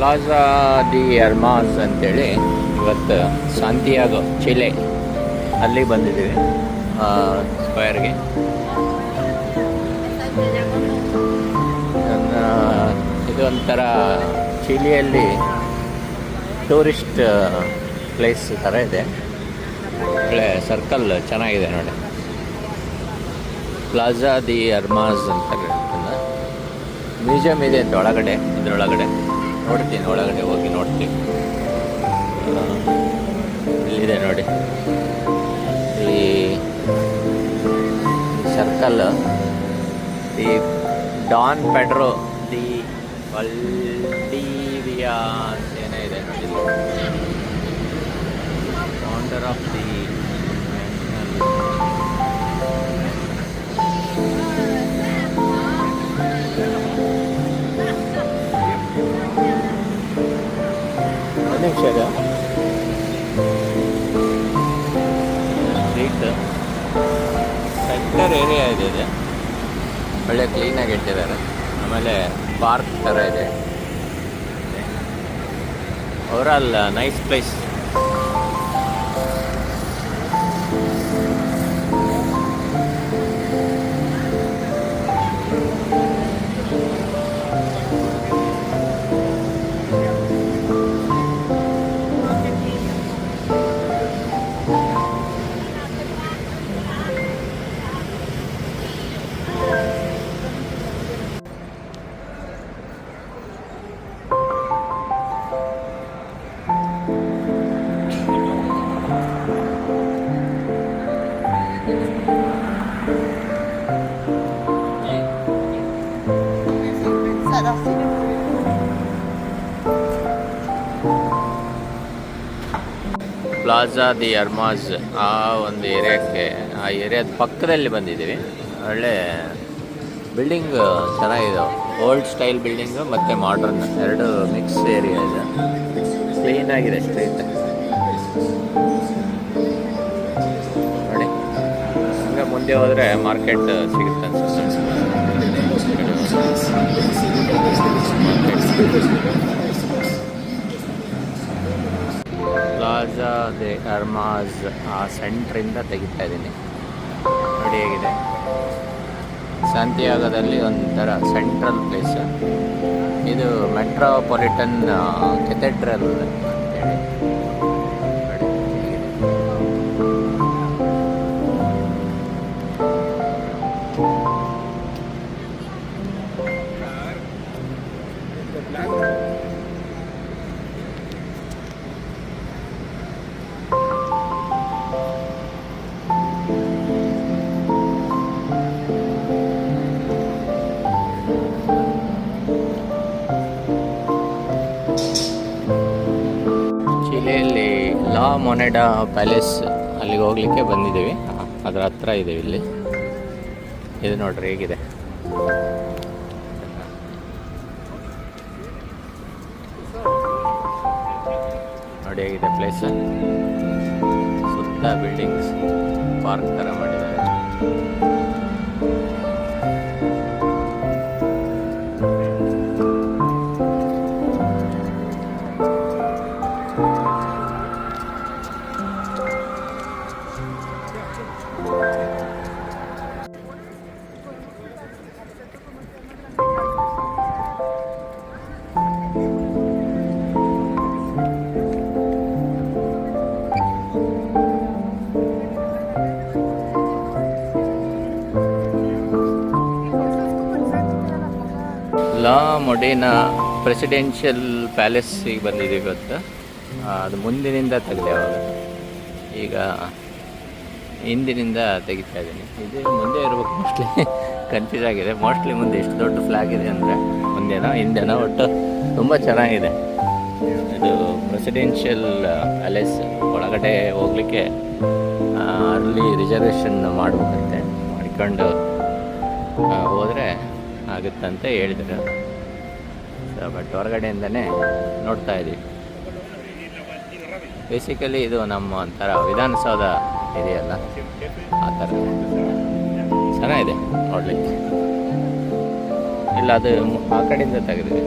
Plaza de ಅರ್ಮಾಸ್ ಅಂತೇಳಿ ಇವತ್ತು ಸಾಂತಿಯಾಗೋ ಚಿಲೆ ಅಲ್ಲಿ ಬಂದಿದ್ದೀವಿ ಸ್ಕ್ವೇರ್ಗೆ. ಇದು ಒಂಥರ ಚಿಲಿಯಲ್ಲಿ ಟೂರಿಸ್ಟ್ ಪ್ಲೇಸ್ ಥರ ಇದೆ. ಒಳ್ಳೆ ಸರ್ಕಲ್ ಚೆನ್ನಾಗಿದೆ ನೋಡಿ. ಪ್ಲಾಜಾ ದಿ ಅರ್ಮಾಸ್ ಅಂತಾರೆ. ಮ್ಯೂಸಿಯಂ ಇದೆ ಅಂತ ಒಳಗಡೆ, ಇದರೊಳಗಡೆ ನೋಡ್ತೀನಿ, ಒಳಗಡೆ ಹೋಗಿ ನೋಡ್ತೀನಿ. ಇಲ್ಲಿದೆ ನೋಡಿ, ಇಲ್ಲಿ circle de Don Pedro de Valdivia ಏನೋ ಇದೆ ನೋಡಿ. ಫೌಂಡರ್ ಆಫ್ ದಿ ನಿಮಿಷ ಸ್ಟ್ರೀಟ್ ಸೆಂಟರ್ ಏರಿಯಾ ಇದೆ. ಒಳ್ಳೆ ಕ್ಲೀನಾಗಿ ಇಟ್ಟಿದ್ದಾರೆ. ಆಮೇಲೆ ಪಾರ್ಕ್ ಥರ ಇದೆ. Overall nice place. Plaza de Armas ಆ ಒಂದು ಏರಿಯಾಕ್ಕೆ, ಆ ಏರಿಯಾದ ಪಕ್ಕದಲ್ಲಿ ಬಂದಿದ್ದೀವಿ. ಒಳ್ಳೆ ಬಿಲ್ಡಿಂಗ್ ಚೆನ್ನಾಗಿದೆ. ಓಲ್ಡ್ ಸ್ಟೈಲ್ ಬಿಲ್ಡಿಂಗು ಮತ್ತು ಮಾಡ್ರನ್ ಎರಡು ಮಿಕ್ಸ್ ಏರಿಯಾ ಇದೆ. ಕ್ಲೀನಾಗಿದೆ ಸ್ಟ್ರೀಟ್ ನೋಡಿ. ಹಂಗೆ ಮುಂದೆ ಹೋದರೆ ಮಾರ್ಕೆಟ್ ಸಿಗುತ್ತೆ ಅನ್ಸುತ್ತೆ. ಪ್ಲಾಜಾ ದಿ ಅರ್ಮಾಸ್ ಆ ಸೆಂಟ್ರಿಂದ ತೆಗಿತಾ ಇದ್ದೀನಿ ನೋಡಿ ಹೇಗಿದೆ. ಸಾಂತಿಯಾಗೋದಲ್ಲಿ ಒಂಥರ ಸೆಂಟ್ರಲ್ ಪ್ಲೇಸ್ ಇದು. ಮೆಟ್ರೋಪಾಲಿಟನ್ ಕೆಥೆಡ್ರಲ್ ಅಂತೇಳಿ ಚಿಲಿಯಲ್ಲಿ ಲಾ ಮೊನೆಡಾ ಪ್ಯಾಲೇಸ್ ಅಲ್ಲಿಗೆ ಹೋಗ್ಲಿಕ್ಕೆ ಬಂದಿದ್ದೀವಿ. ಅದರ ಹತ್ರ ಇದ್ದೀವಿ ಇಲ್ಲಿ. ಇದು ನೋಡ್ರಿ ಹೇಗಿದೆ. ನೋಡಿ ಹೇಗಿದೆ ಪ್ಲೇಸ್. ಸುತ್ತ ಬಿಲ್ಡಿಂಗ್ಸ್, ಪಾರ್ಕ್ ಥರ ಮಾಡಿದ್ದಾರೆ. ಲಾ ಮೊಡೆನಾ ಪ್ರೆಸಿಡೆನ್ಷಿಯಲ್ ಪ್ಯಾಲೇಸಿಗೆ ಬಂದಿದ್ದೀವಿ ಇವತ್ತು. ಅದು ಮುಂದಿನಿಂದ ತೆಗೆದೆ ಅವಾಗ, ಈಗ ಹಿಂದಿನಿಂದ ತೆಗಿತಾ ಇದ್ದೀನಿ. ಇದು ಮುಂದೆ ಇರ್ಬೇಕು ಮೋಸ್ಟ್ಲಿ. ಕನ್ಫ್ಯೂಸ್ ಆಗಿದೆ. ಮೋಸ್ಟ್ಲಿ ಮುಂದೆ ಎಷ್ಟು ದೊಡ್ಡ ಫ್ಲಾಗ್ ಇದೆ ಅಂದರೆ ಮುಂದೆನೋ ಹಿಂದೆನೋ, ಒಟ್ಟು ತುಂಬ ಚೆನ್ನಾಗಿದೆ. ಇದು ಪ್ರೆಸಿಡೆನ್ಷಿಯಲ್ ಪ್ಯಾಲೇಸ್. ಒಳಗಡೆ ಹೋಗಲಿಕ್ಕೆ ಅಲ್ಲಿ ರಿಸರ್ವೇಷನ್ ಮಾಡಬೇಕಂತೆ. ಮಾಡಿಕೊಂಡು ಹೋದರೆ ಆಗುತ್ತಂತ ಹೇಳಿದ್ರು. ಬಟ್ ಹೊರಗಡೆಯಿಂದನೇ ನೋಡ್ತಾ ಇದ್ದೀವಿ. ಬೇಸಿಕಲಿ ಇದು ನಮ್ಮ ಒಂಥರ ವಿಧಾನಸೌಧ ಇದೆಯಲ್ಲ, ಆ ಥರ ಚೆನ್ನಾಗಿದೆ ನೋಡಲಿಕ್ಕೆ. ಇಲ್ಲ, ಅದು ಆ ಕಡೆಯಿಂದ ತೆಗೆದಿದೆ.